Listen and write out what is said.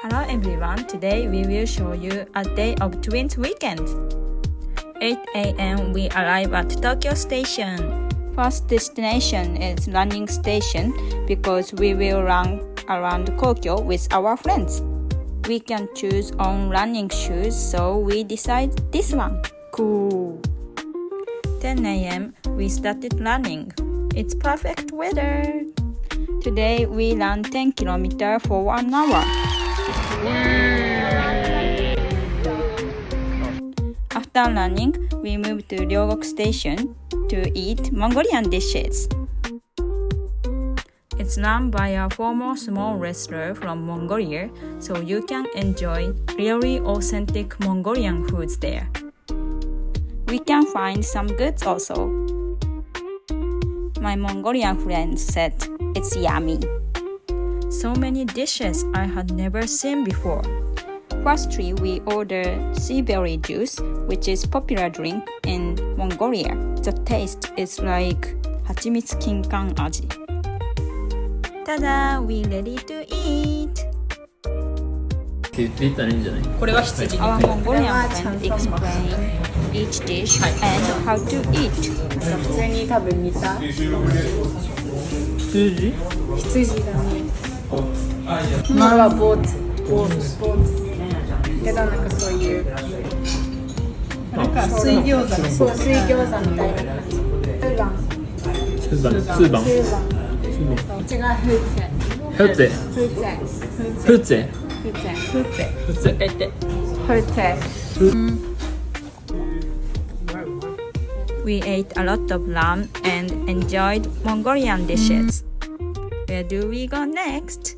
Hello everyone, today we will show you a day of twins weekend. 8 a.m. we arrive at Tokyo Station. First destination is running station because we will run around Tokyo with our friends. We can choose on running shoes, so we decide this one. Cool. 10 a.m. we started running. It's perfect weather. Today we ran 10 km for 1 hour. After running, we moved to Ryogok Station to eat Mongolian dishes. It's run by a former sumo wrestler from Mongolia, so you can enjoy really authentic Mongolian foods there. We can find some goods also. My Mongolian friend said it's yummy. So many dishes I had never seen before. Firstly, we ordered sea berry juice, which is popular drink in Mongolia. The taste is like hachimitsu kinkan aji. Tada! We ready to eat! って言ったらいいんじゃない？これは羊 Our Mongolian friend explained each dish and how to eat. 普通に多分似た羊？羊だね。前はボーツけどなんかそういうなんか水餃子そう水餃子みたいな感じ。ツーバン。こっちがフーツェ。We ate a lot of lamb and enjoyed Mongolian dishes. Where do we go next?